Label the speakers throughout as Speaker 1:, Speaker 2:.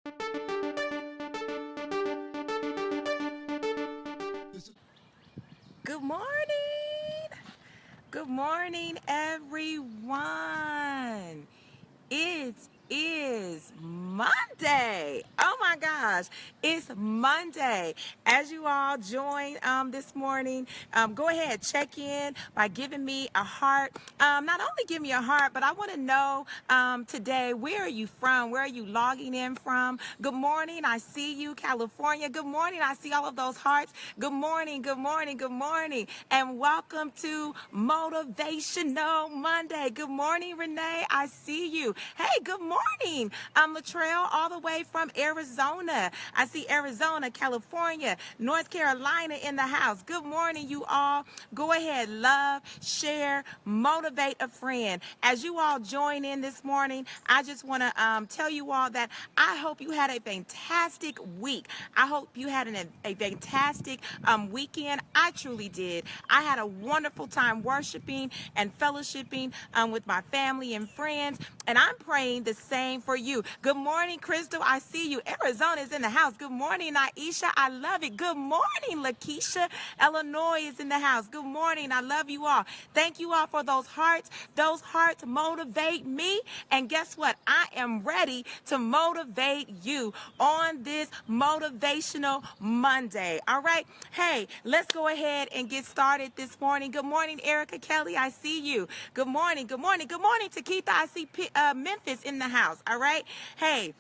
Speaker 1: Good morning. Good morning, everyone. It is Monday. Oh my gosh, it's Monday. As you all join this morning, go ahead, check in by giving me a heart. Not only give me a heart, but I want to know today, where are you from? Where are you logging in from? Good morning. I see you, California. Good morning. I see all of those hearts. Good morning. Good morning. Good morning. And welcome to Motivational Monday. Good morning, Renee. I see you. Hey, good morning. I'm Latrell, all the way from Arizona. I see Arizona, California, North Carolina in the house. Good morning, you all. Go ahead, love, share, motivate a friend. As you all join in this morning, I just want to tell you all that I hope you had a fantastic week. I hope you had a fantastic weekend. I truly did. I had a wonderful time worshiping and fellowshipping with my family and friends, and I'm praying the same for you. Good morning, Crystal. I see you. Arizona is in the house. Good morning, Aisha. I love it. Good morning, Lakeisha. Illinois is in the house. Good morning. I love you all. Thank you all for those hearts. Those hearts motivate me. And guess what? I am ready to motivate you on this Motivational Monday. All right. Hey, let's go ahead and get started this morning. Good morning, Erica Kelly. I see you. Good morning. Good morning. Good morning, Takitha. I see Memphis in the house. All right. Hey,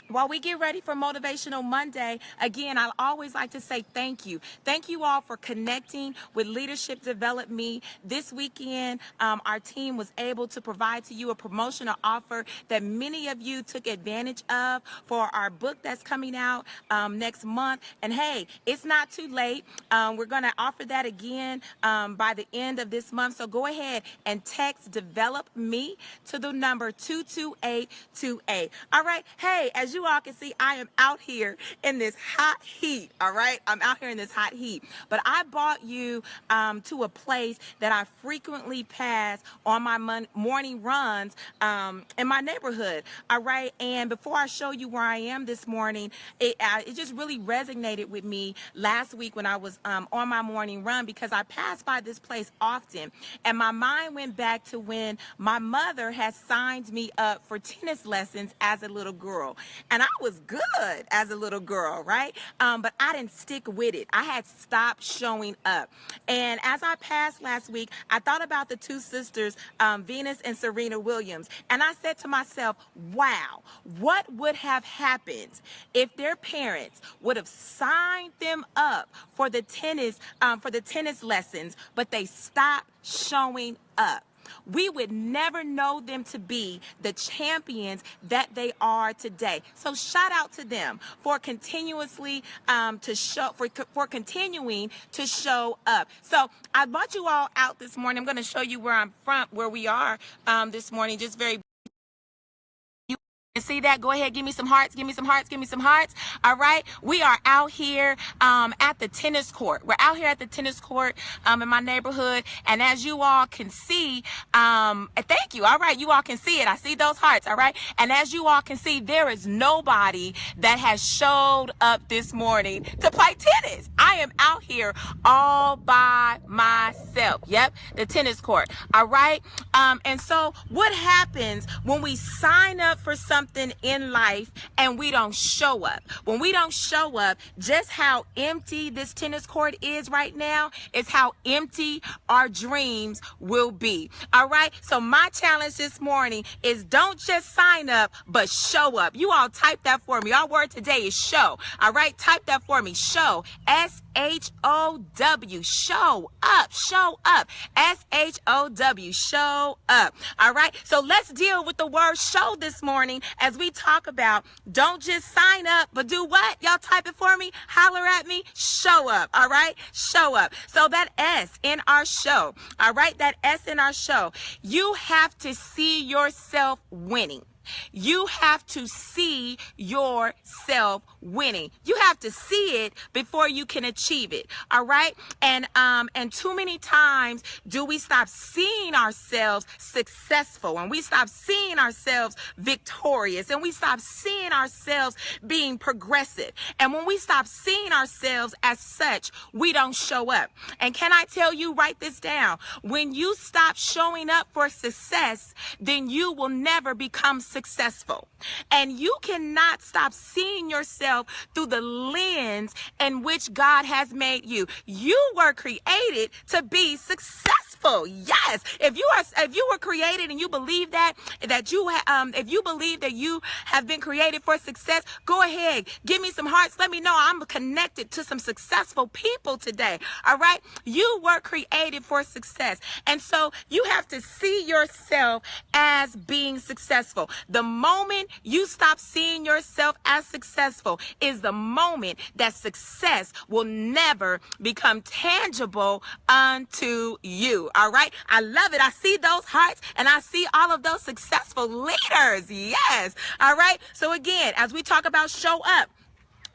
Speaker 1: while we get ready for Motivational Monday, again, I always like to say thank you. Thank you all for connecting with Leadership DevelopME. This weekend, our team was able to provide to you a promotional offer that many of you took advantage of for our book that's coming out next month. And hey, it's not too late. We're going to offer that again by the end of this month. So go ahead and text DevelopME to the number 22828. All right. Hey, as you all can see, I am out here in this hot heat. All right. I'm out here in this hot heat. But I brought you to a place that I frequently pass on my morning runs in my neighborhood. All right. And before I show you where I am this morning, it just really resonated with me last week when I was on my morning run, because I pass by this place often. And my mind went back to when my mother had signed me up for tennis lessons as a little girl. And I was good as a little girl, right? But I didn't stick with it. I had stopped showing up. And as I passed last week, I thought about the two sisters, Venus and Serena Williams. And I said to myself, wow, what would have happened if their parents would have signed them up for the tennis lessons, but they stopped showing up? We would never know them to be the champions that they are today. So shout out to them for continuously for continuing to show up. So I brought you all out this morning. I'm going to show you where we are this morning, just very. See that? Go ahead, give me some hearts, give me some hearts, give me some hearts. All right, we are out here at the tennis court. We're out here at the tennis court in my neighborhood, and as you all can see, thank you. All right, you all can see it. I see those hearts. All right, and as you all can see, there is nobody that has showed up this morning to play tennis. I am out here all by myself. Yep, the tennis court. All right, and so what happens when we sign up for something in life and we don't show up? When we don't show up, just how empty this tennis court is right now is how empty our dreams will be. All right. So my challenge this morning is don't just sign up, but show up. You all type that for me. Our word today is show. All right. Type that for me. Show. SHOW. Show up. Show up. SHOW. Show up. All right. So let's deal with the word show this morning as we talk about don't just sign up, but do what? Y'all type it for me. Holler at me. Show up. All right. Show up. So that S in our show. All right. That S in our show. You have to see yourself winning. You have to see yourself winning. You have to see it before you can achieve it. All right. And too many times do we stop seeing ourselves successful, and we stop seeing ourselves victorious, and we stop seeing ourselves being progressive. And when we stop seeing ourselves as such, we don't show up. And can I tell you, write this down. When you stop showing up for success, then you will never become successful. And you cannot stop seeing yourself through the lens in which God has made you. You were created to be successful. Yes. If you were created and you believe if you believe that you have been created for success, go ahead. Give me some hearts. Let me know I'm connected to some successful people today. All right. You were created for success. And so you have to see yourself as being successful. The moment you stop seeing yourself as successful is the moment that success will never become tangible unto you. All right. I love it. I see those hearts and I see all of those successful leaders. Yes. All right. So again, as we talk about show up,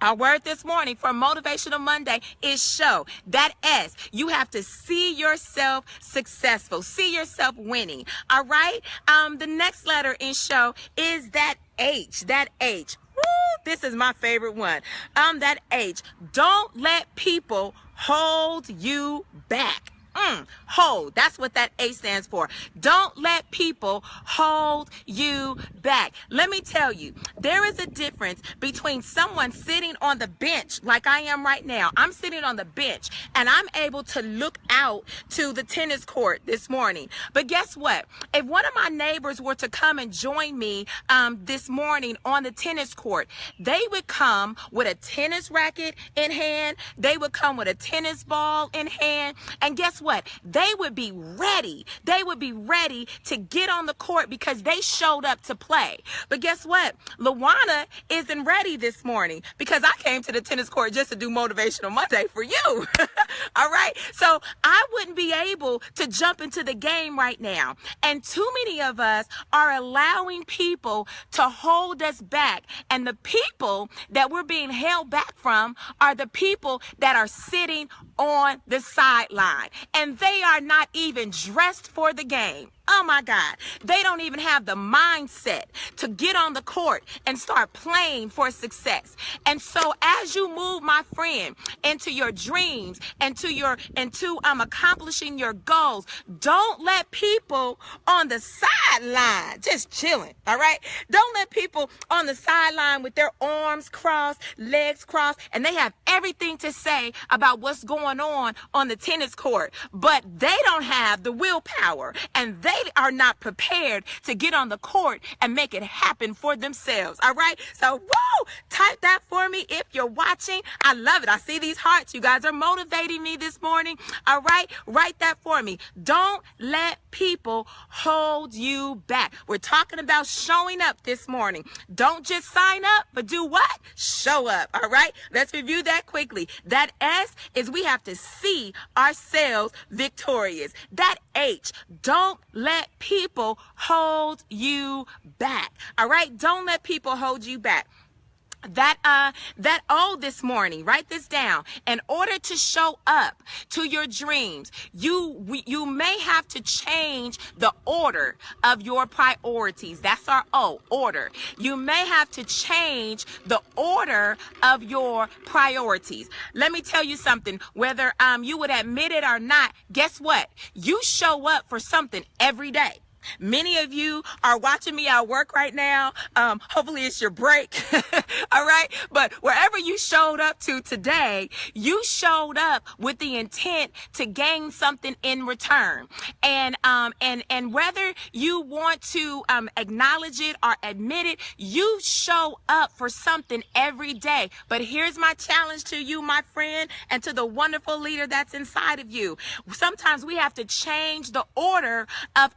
Speaker 1: our word this morning for Motivational Monday is show. That S, you have to see yourself successful, see yourself winning. All right. The next letter in show is that H. That H. Woo, this is my favorite one. That H. Don't let people hold you back. Hold. That's what that A stands for. Don't let people hold you back. Let me tell you, there is a difference between someone sitting on the bench like I am right now. I'm sitting on the bench and I'm able to look out to the tennis court this morning. But guess what? If one of my neighbors were to come and join me this morning on the tennis court, they would come with a tennis racket in hand. They would come with a tennis ball in hand. And guess what? They would be ready. They would be ready to get on the court because they showed up to play. But guess what? Lawanne isn't ready this morning because I came to the tennis court just to do Motivational Monday for you. All right. So I wouldn't be able to jump into the game right now. And too many of us are allowing people to hold us back. And the people that we're being held back from are the people that are sitting on the sideline. And they are not even dressed for the game. Oh my God. They don't even have the mindset to get on the court and start playing for success. And so as you move, my friend, into your dreams, into accomplishing your goals, don't let people on the sideline just chilling. All right. Don't let people on the sideline with their arms crossed, legs crossed, and they have everything to say about what's going on the tennis court, but they don't have the willpower and they are not prepared to get on the court and make it happen for themselves. All right. So, woo, type that for me if you're watching. I love it. I see these hearts. You guys are motivating me this morning. All right. Write that for me. Don't let people hold you back. We're talking about showing up this morning. Don't just sign up, but do what? Show up. All right. Let's review that quickly. That S is we have to see ourselves victorious. That H, don't let people hold you back. All right. Don't let people hold you back. That O this morning, write this down. In order to show up to your dreams, you may have to change the order of your priorities. That's our O, order. You may have to change the order of your priorities. Let me tell you something, whether you would admit it or not, guess what? You show up for something every day. Many of you are watching me at work right now. Hopefully it's your break. All right. But wherever you showed up to today, you showed up with the intent to gain something in return. And whether you want to acknowledge it or admit it, you show up for something every day. But here's my challenge to you, my friend, and to the wonderful leader that's inside of you. Sometimes we have to change the order of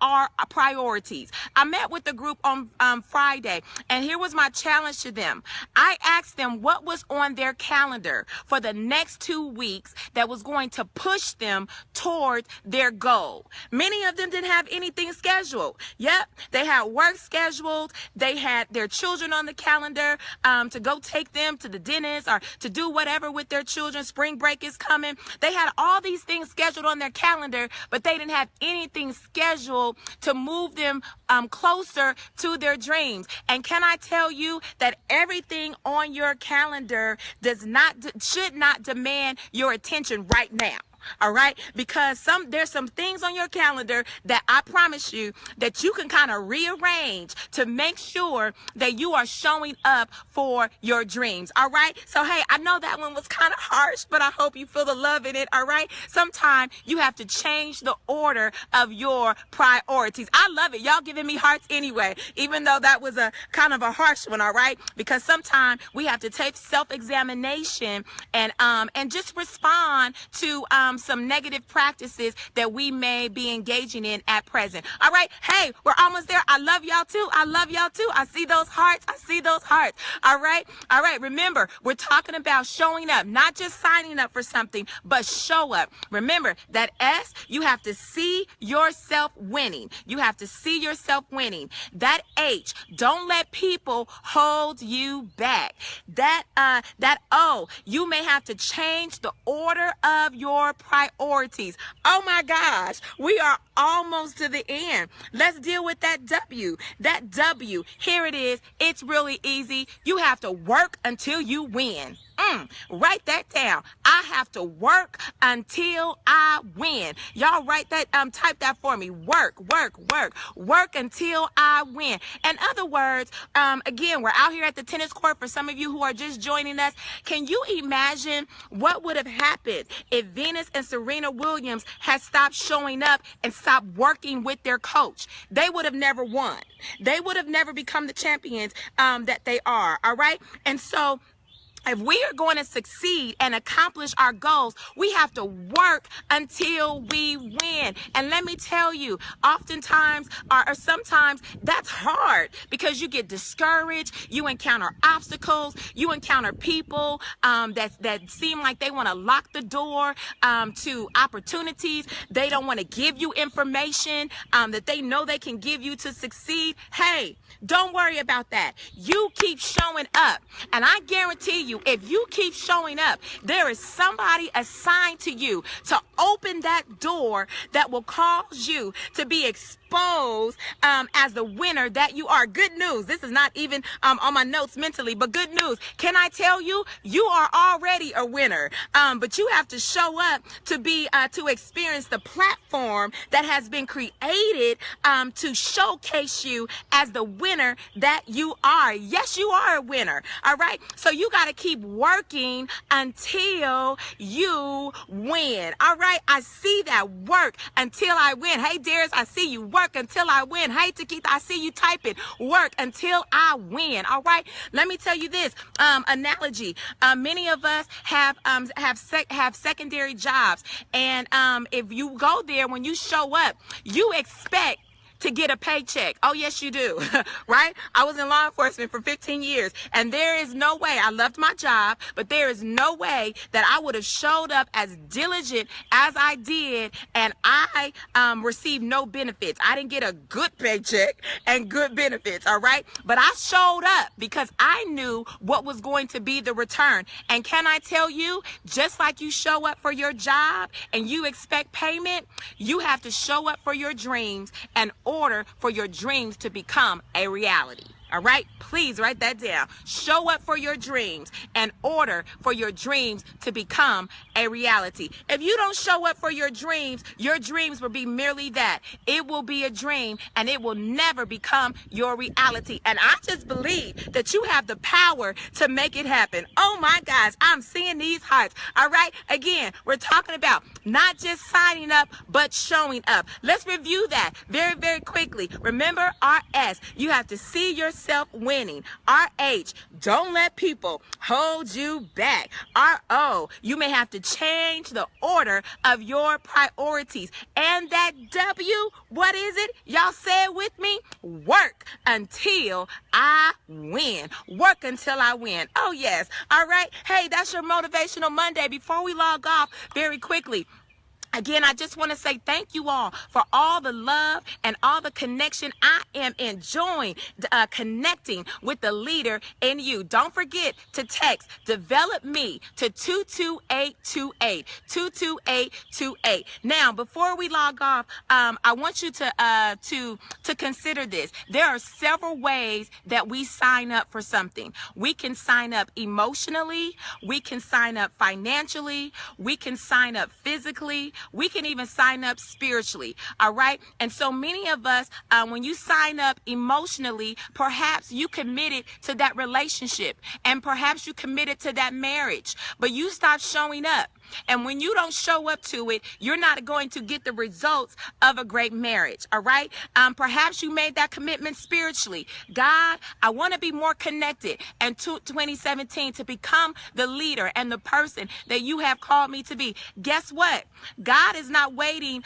Speaker 1: our priorities. I met with the group on Friday, and here was my challenge to them. I asked them what was on their calendar for the next 2 weeks that was going to push them towards their goal. Many of them didn't have anything scheduled. Yep, they had work scheduled. They had their children on the calendar to go take them to the dentist or to do whatever with their children. Spring break is coming. They had all these things scheduled on their calendar, but they didn't have anything scheduled to move them closer to their dreams. And can I tell you that everything on your calendar should not demand your attention right now? All right, because there's some things on your calendar that I promise you that you can kind of rearrange to make sure that you are showing up for your dreams. All right, so hey, I know that one was kind of harsh, but I hope you feel the love in it. All right, sometimes you have to change the order of your priorities. I love it. Y'all giving me hearts anyway, even though that was a kind of a harsh one. All right, because sometimes we have to take self-examination and just respond to some negative practices that we may be engaging in at present. All right. Hey, we're almost there. I love y'all too. I love y'all too. I see those hearts. I see those hearts. All right. All right. Remember, we're talking about showing up, not just signing up for something, but show up. Remember that S, you have to see yourself winning. You have to see yourself winning. That H, don't let people hold you back. That O, you may have to change the order of your priorities. Oh my gosh, we are almost to the end. Let's deal with that W. That W, here it is. It's really easy. You have to work until you win. Write that down. I have to work until I win. Y'all write that, type that for me. Work until I win. In other words, again, we're out here at the tennis court. For some of you who are just joining us, can you imagine what would have happened if Venus and Serena Williams had stopped showing up and stopped working with their coach? They would have never won. They would have never become the champions that they are. All right. And so if we are going to succeed and accomplish our goals, we have to work until we win. And let me tell you, oftentimes or sometimes that's hard because you get discouraged. You encounter obstacles. You encounter people that seem like they want to lock the door to opportunities. They don't want to give you information that they know they can give you to succeed. Hey, don't worry about that. You keep showing up. And I guarantee you, if you keep showing up, there is somebody assigned to you to open that door that will cause you to be exposed as the winner that you are. Good news. This is not even on my notes mentally, but good news. Can I tell you, you are already a winner, but you have to show up to experience the platform that has been created to showcase you as the winner that you are. Yes, you are a winner. All right. So you got to keep working until you win. All right. I see that. Work until I win. Hey, Darius, I see you. Work until I win. Hey, Takita, I see you typing. Work until I win. All right. Let me tell you this analogy. Many of us have secondary jobs, and if you go there, when you show up, you expect to get a paycheck. Oh, yes, you do. Right? I was in law enforcement for 15 years, and there is no way, I loved my job, but there is no way that I would have showed up as diligent as I did, and I received no benefits. I didn't get a good paycheck and good benefits, all right? But I showed up because I knew what was going to be the return. And can I tell you, just like you show up for your job and you expect payment, you have to show up for your dreams and order for your dreams to become a reality. All right, please write that down. Show up for your dreams and order for your dreams to become a reality. If you don't show up for your dreams will be merely that. It will be a dream and it will never become your reality. And I just believe that you have the power to make it happen. Oh my gosh, I'm seeing these hearts. All right, again, we're talking about not just signing up, but showing up. Let's review that very, very quickly. Remember our S. You have to see yourself yourself winning. RH, don't let people hold you back. RO, you may have to change the order of your priorities. And that W, what is it? Y'all say it with me. Work until I win. Work until I win. Oh, yes. All right. Hey, that's your Motivational Monday. Before we log off, very quickly, again, I just want to say thank you all for all the love and all the connection. I am enjoying connecting with the leader in you. Don't forget to text DevelopME to 22828, 22828. Now, before we log off, I want you to consider this. There are several ways that we sign up for something. We can sign up emotionally. We can sign up financially. We can sign up physically. We can even sign up spiritually. All right. And so many of us, when you sign up emotionally, perhaps you committed to that relationship and perhaps you committed to that marriage, but you stop showing up. And when you don't show up to it, you're not going to get the results of a great marriage. All right. Perhaps you made that commitment spiritually. God, I want to be more connected and to 2017 to become the leader and the person that you have called me to be. Guess what? God is not waiting.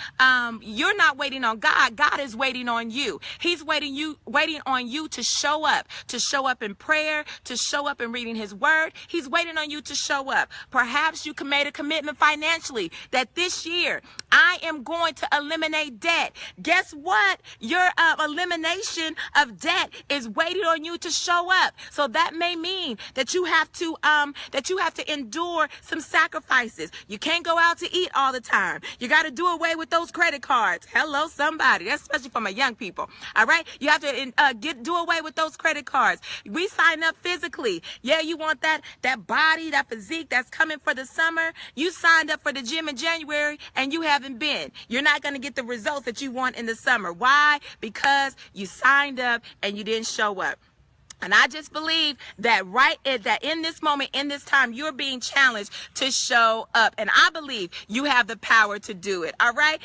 Speaker 1: You're not waiting on God. God is waiting on you. He's waiting on you to show up in prayer, to show up in reading his word. He's waiting on you to show up. Perhaps you made a commitment financially that this year I am going to eliminate debt. Guess what? Your elimination of debt is waiting on you to show up. So that may mean that you have to endure some sacrifices. You can't go out to eat all the time. You got to do away with those credit cards. Hello, somebody. That's especially for my young people. All right. You have to do away with those credit cards. We sign up physically. Yeah, you want that body, that physique that's coming for the summer. You signed up for the gym in January and you haven't been. You're not going to get the results that you want in the summer. Why? Because you signed up and you didn't show up. And I just believe that that in this moment, in this time, you're being challenged to show up. And I believe you have the power to do it. All right.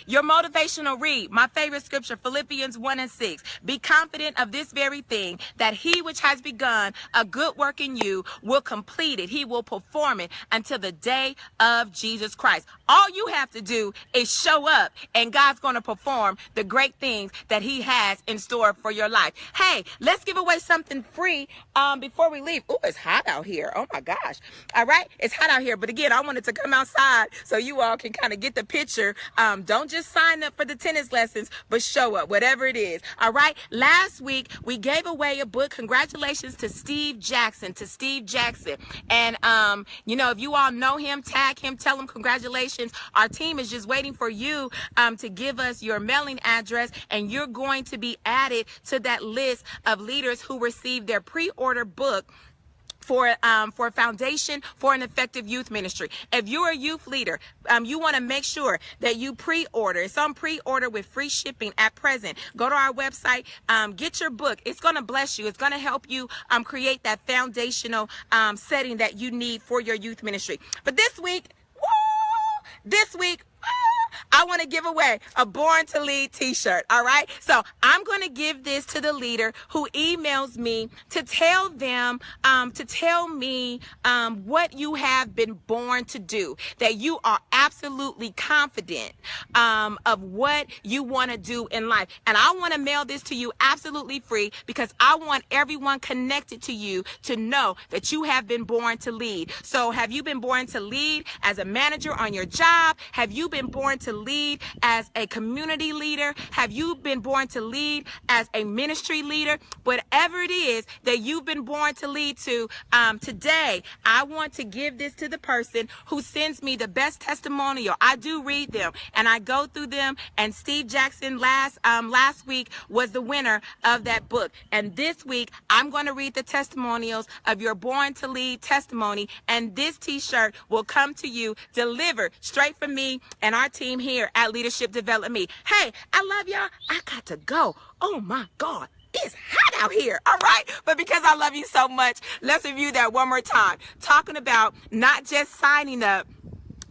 Speaker 1: Your motivational read, my favorite scripture, Philippians 1:6. Be confident of this very thing, that he which has begun a good work in you will complete it. He will perform it until the day of Jesus Christ. All you have to do is show up and God's going to perform the great things that he has in store for your life. Hey, let's give away something free before we leave. Oh, it's hot out here. Oh my gosh. All right. It's hot out here. But again, I wanted to come outside so you all can kind of get the picture. Don't just sign up for the tennis lessons, but show up, whatever it is. All right. Last week, we gave away a book. Congratulations to Steve Jackson, And, if you all know him, tag him, tell him congratulations. Our team is just waiting for you to give us your mailing address, and you're going to be added to that list of leaders who received their pre-order book for Foundation for an Effective Youth Ministry. If you're a youth leader, you want to make sure that you pre-order. It's on pre-order with free shipping at present. Go to our website, get your book. It's going to bless you. It's going to help you create that foundational setting that you need for your youth ministry. But this week, I want to give away a Born to Lead t-shirt. All right. So I'm going to give this to the leader who emails me to tell me what you have been born to do, that you are absolutely confident of what you want to do in life. And I want to mail this to you absolutely free because I want everyone connected to you to know that you have been born to lead. So have you been born to lead as a manager on your job? Have you been born to lead as a community leader? Have you been born to lead as a ministry leader? Whatever it is that you've been born to lead to, today, I want to give this to the person who sends me the best testimonial. I do read them and I go through them, and Steve Jackson last week was the winner of that book. And this week, I'm going to read the testimonials of your Born to Lead testimony, and this t-shirt will come to you delivered straight from me and our team here at Leadership DevelopME. Hey, I love y'all. I got to go. Oh my God. It's hot out here, all right? But because I love you so much, let's review that one more time. Talking about not just signing up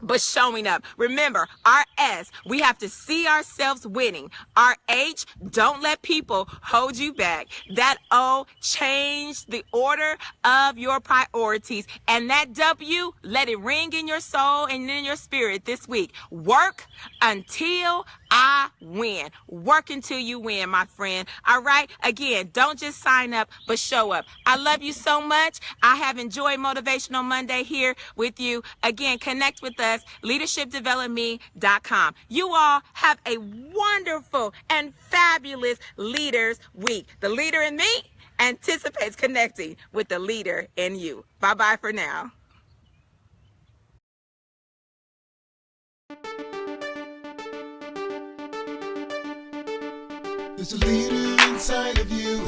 Speaker 1: but showing up. Remember, our S, we have to see ourselves winning. Our H, don't let people hold you back. That O, change the order of your priorities. And that W, let it ring in your soul and in your spirit this week. Work until I win. Work until you win, my friend. All right? Again, don't just sign up, but show up. I love you so much. I have enjoyed Motivational Monday here with you. Again, connect with us, leadershipdevelopme.com. You all have a wonderful and fabulous Leaders Week. The leader in me anticipates connecting with the leader in you. Bye-bye for now.
Speaker 2: There's a leader inside of you,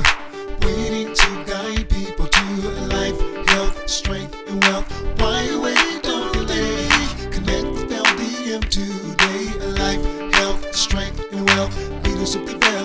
Speaker 2: waiting to guide people to life, health, strength, and wealth. Why wait on your day? Connect with LDM today. Life, health, strength, and wealth. Leadership development.